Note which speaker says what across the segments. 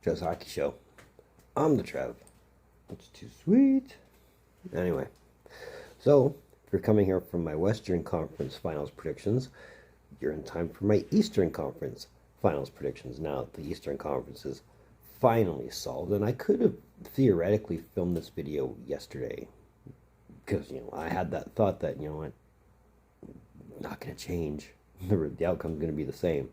Speaker 1: Trev's Hockey Show. I'm the Trev. It's too sweet. Anyway, so if you're coming here from my Western Conference Finals predictions, you're in time for my Eastern Conference Finals predictions. Now, the Eastern Conference is finally solved, and I could have theoretically filmed this video yesterday because, I had that thought that, what, not going to change. The outcome's going to be the same.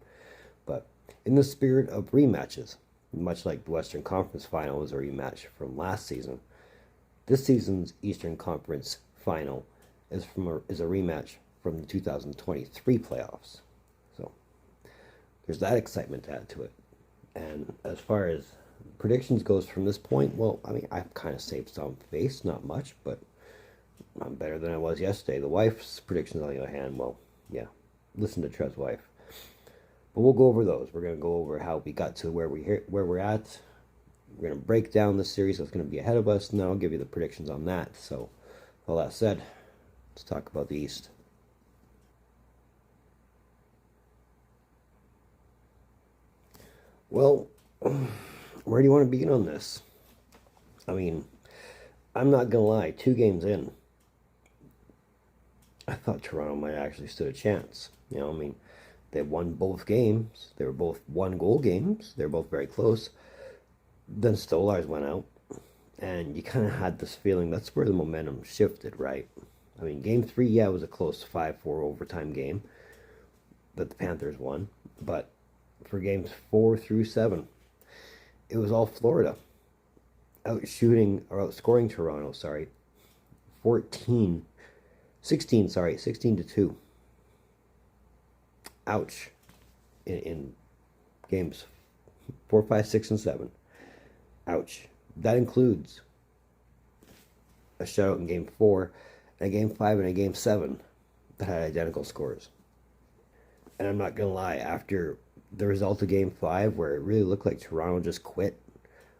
Speaker 1: But in the spirit of rematches, much like the Western Conference Final was a rematch from last season, this season's Eastern Conference Final is a rematch from the 2023 playoffs. So there's that excitement to add to it. And as far as predictions goes from this point, well, I've kind of saved some face, not much, but I'm better than I was yesterday. The wife's predictions, on the other hand, well, yeah, listen to Trev's wife. But we'll go over those. We're going to go over how we got to where we're at. We're going to break down the series that's going to be ahead of us, and then I'll give you the predictions on that. So, with all that said, let's talk about the East. Well, where do you want to begin on this? I'm not going to lie, 2 games in, I thought Toronto might actually stood a chance. They won both games. They were both 1-goal games. They were both very close. Then Stolarz went out, and you kind of had this feeling that's where the momentum shifted, right? Game 3, yeah, it was a close 5-4 overtime game that the Panthers won. But for games 4 through 7, it was all Florida outscoring Toronto, 16 to 2. Ouch. In games 4, 5, 6, and 7. Ouch. That includes a shutout in game 4, and a game 5, and a game 7 that had identical scores. And I'm not going to lie, after the result of game 5, where it really looked like Toronto just quit,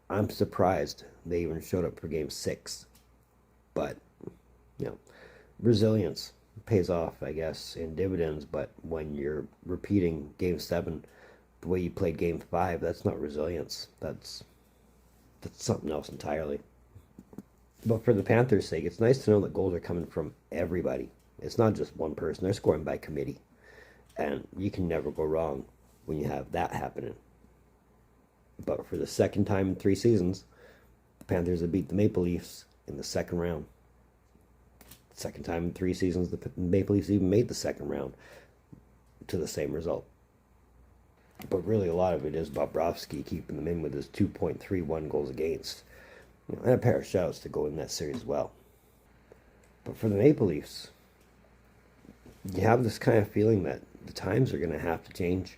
Speaker 1: I'm surprised they even showed up for game 6. But, resilience pays off, I guess, in dividends, but when you're repeating game 7 the way you played game 5, that's not resilience. That's something else entirely. But for the Panthers' sake, it's nice to know that goals are coming from everybody. It's not just one person. They're scoring by committee. And you can never go wrong when you have that happening. But for the second time in 3 seasons, the Panthers have beat the Maple Leafs in the second round. Second time in 3 seasons, the Maple Leafs even made the second round to the same result. But really, a lot of it is Bobrovsky keeping them in with his 2.31 goals against, and a pair of shutouts to go in that series as well. But for the Maple Leafs, you have this kind of feeling that the times are going to have to change.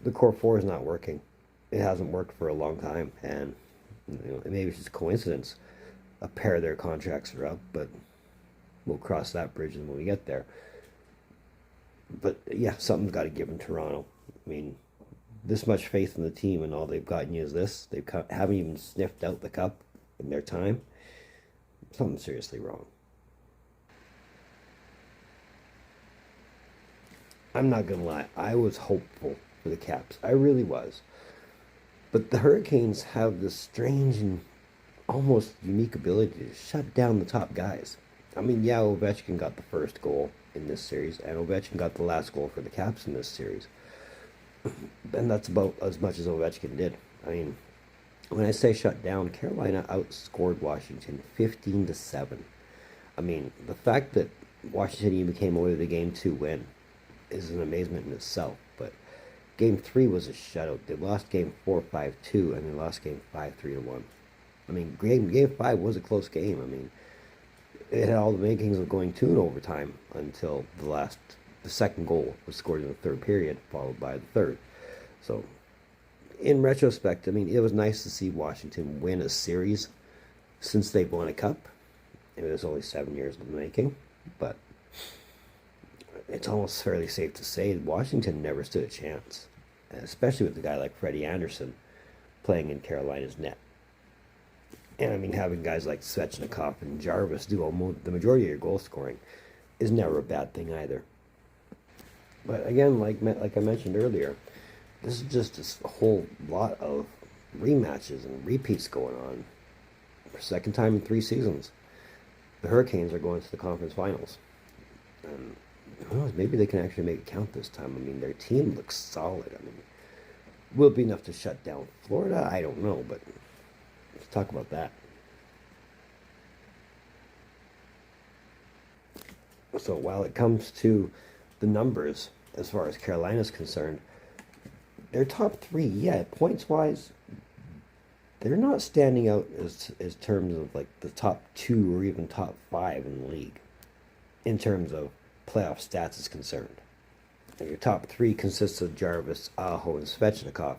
Speaker 1: The core 4 is not working. It hasn't worked for a long time, and maybe it's just a coincidence. A pair of their contracts are up, but we'll cross that bridge when we get there. But yeah, something's got to give in Toronto. This much faith in the team, and all they've gotten you is this. They haven't even sniffed out the cup in their time. Something's seriously wrong. I'm not going to lie. I was hopeful for the Caps. I really was. But the Hurricanes have this strange and almost unique ability to shut down the top guys. Yeah, Ovechkin got the first goal in this series, and Ovechkin got the last goal for the Caps in this series. And that's about as much as Ovechkin did. When I say shut down, Carolina outscored Washington 15 to 7. The fact that Washington even came away with a game 2 win is an amazement in itself. But game 3 was a shutout. They lost game 4 5-2, and they lost game 5 3-1. Game 5 was a close game. It had all the makings of going 2 in overtime until the second goal was scored in the third period, followed by the third. So, in retrospect, it was nice to see Washington win a series since they've won a cup. It was only 7 years in the making, but it's almost fairly safe to say Washington never stood a chance, especially with a guy like Freddie Anderson playing in Carolina's net. And having guys like Svechnikov and Jarvis do the majority of your goal scoring is never a bad thing either. But again, like I mentioned earlier, this is just a whole lot of rematches and repeats going on for second time in 3 seasons. The Hurricanes are going to the conference finals. And who knows, maybe they can actually make it count this time. I mean, their team looks solid. I mean, will it be enough to shut down Florida? I don't know, but let's talk about that. So while it comes to the numbers, as far as Carolina's concerned, their top three, yeah, points-wise, they're not standing out as terms of like the top two or even top five in the league in terms of playoff stats is concerned. And your top three consists of Jarvis, Aho, and Svechnikov,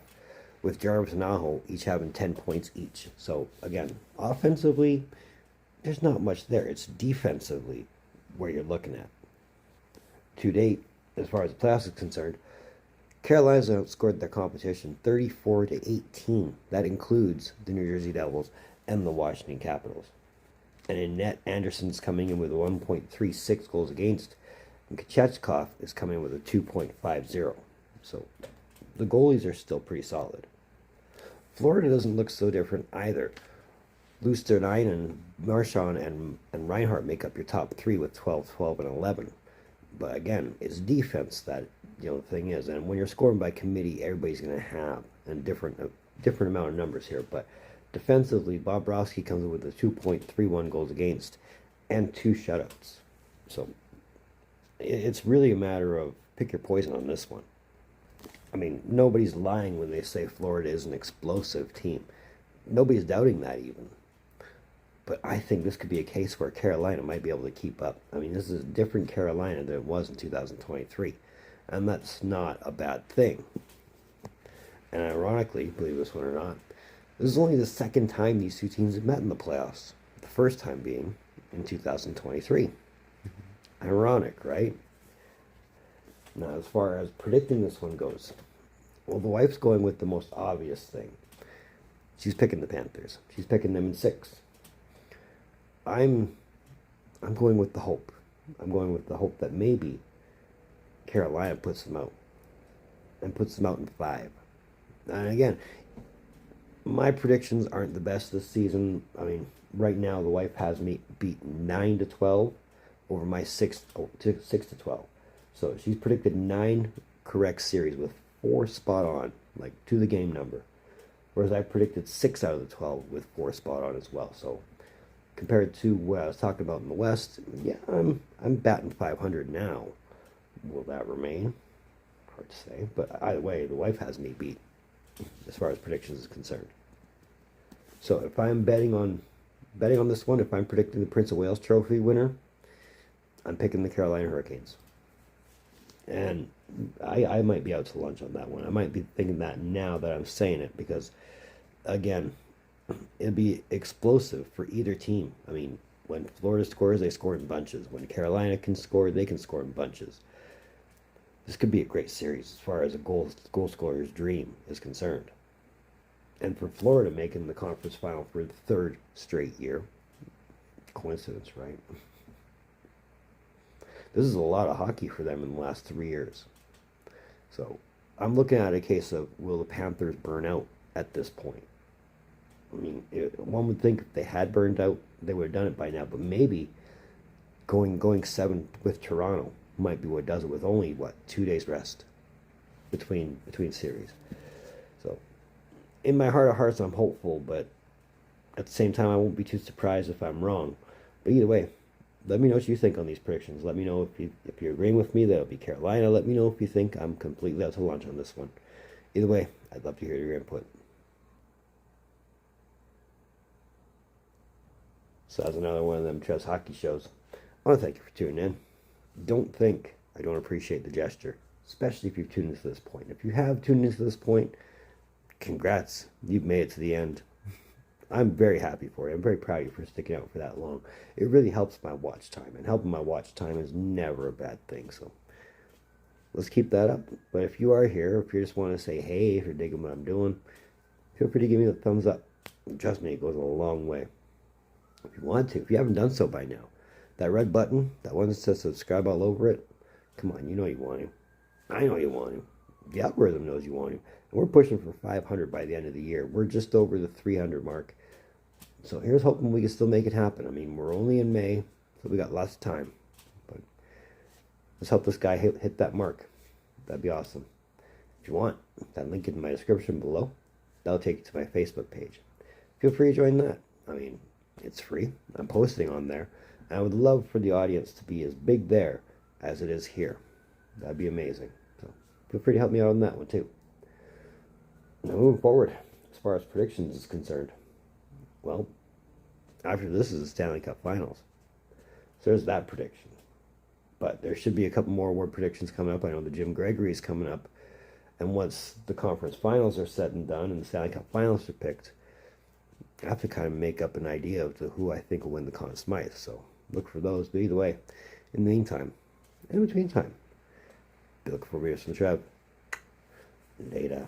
Speaker 1: with Jarvis and Aho each having 10 points each. So again, offensively, there's not much there. It's defensively where you're looking at. To date, as far as the playoffs is concerned, Carolina's outscored their competition 34-18. That includes the New Jersey Devils and the Washington Capitals. And in net, Anderson's coming in with a 1.36 goals against, and Kochetkov is coming in with a 2.50. So the goalies are still pretty solid. Florida doesn't look so different either. Lusternainen, Marchand, and Reinhart make up your top three with 12, 12, and 11. But again, it's defense that the thing is, and when you're scoring by committee, everybody's going to have a different amount of numbers here. But defensively, Bobrovsky comes in with a 2.31 goals against and 2 shutouts. So it's really a matter of pick your poison on this one. I mean, nobody's lying when they say Florida is an explosive team. Nobody's doubting that even. But I think this could be a case where Carolina might be able to keep up. I mean, this is a different Carolina than it was in 2023. And that's not a bad thing. And ironically, believe this one or not, this is only the second time these two teams have met in the playoffs. The first time being in 2023. Ironic, right? Now, as far as predicting this one goes, well, the wife's going with the most obvious thing. She's picking the Panthers. She's picking them in 6. I'm going with the hope. I'm going with the hope that maybe Carolina puts them out. And puts them out in 5. And again, my predictions aren't the best this season. I mean, right now the wife has me beat 9-12 over my 6-12. So she's predicted 9 correct series with 4 spot on, like to the game number. Whereas I predicted 6 out of the 12 with 4 spot on as well. So compared to what I was talking about in the West, yeah, I'm batting 500 now. Will that remain? Hard to say. But either way, the wife has me beat as far as predictions is concerned. So if I'm betting on this one, if I'm predicting the Prince of Wales Trophy winner, I'm picking the Carolina Hurricanes. And I might be out to lunch on that one. I might be thinking that now that I'm saying it because, again, it'd be explosive for either team. I mean, when Florida scores, they score in bunches. When Carolina can score, they can score in bunches. This could be a great series as far as a goal scorer's dream is concerned. And for Florida making the conference final for the 3rd straight year, coincidence, right? This is a lot of hockey for them in the last 3 years. So I'm looking at a case of, will the Panthers burn out at this point? I mean, one would think if they had burned out, they would have done it by now. But maybe going 7 with Toronto might be what does it with only, 2 days rest between series. So in my heart of hearts, I'm hopeful. But at the same time, I won't be too surprised if I'm wrong. But either way, let me know what you think on these predictions. Let me know if you're agreeing with me that it'll be Carolina. Let me know if you think I'm completely out to lunch on this one. Either way, I'd love to hear your input. So that's another one of them Trev's hockey shows. I want to thank you for tuning in. Don't think I don't appreciate the gesture, especially if you've tuned into this point. If you have tuned into this point, congrats. You've made it to the end. I'm very happy for you. I'm very proud of you for sticking out for that long. It really helps my watch time, and helping my watch time is never a bad thing. So let's keep that up. But if you are here, if you just want to say hey, if you're digging what I'm doing, feel free to give me the thumbs up. Trust me, it goes a long way. If you want to, if you haven't done so by now, that red button, that one that says subscribe all over it, come on, you know you want to. I know you want to. The algorithm knows you want to. And we're pushing for 500 by the end of the year. We're just over the 300 mark. So here's hoping we can still make it happen. I mean, we're only in May, so we got lots of time. But let's help this guy hit that mark. That'd be awesome. If you want, that link in my description below. That'll take you to my Facebook page. Feel free to join that. I mean, it's free. I'm posting on there. And I would love for the audience to be as big there as it is here. That'd be amazing. So feel free to help me out on that one too. Now moving forward, as far as predictions is concerned, well, after this is the Stanley Cup Finals. So there's that prediction. But there should be a couple more award predictions coming up. I know the Jim Gregory is coming up. And once the conference finals are said and done and the Stanley Cup Finals are picked, I have to kind of make up an idea of who I think will win the Conn Smythe. So look for those. But either way, in the meantime, in between time, be looking for me, some Trev. Data.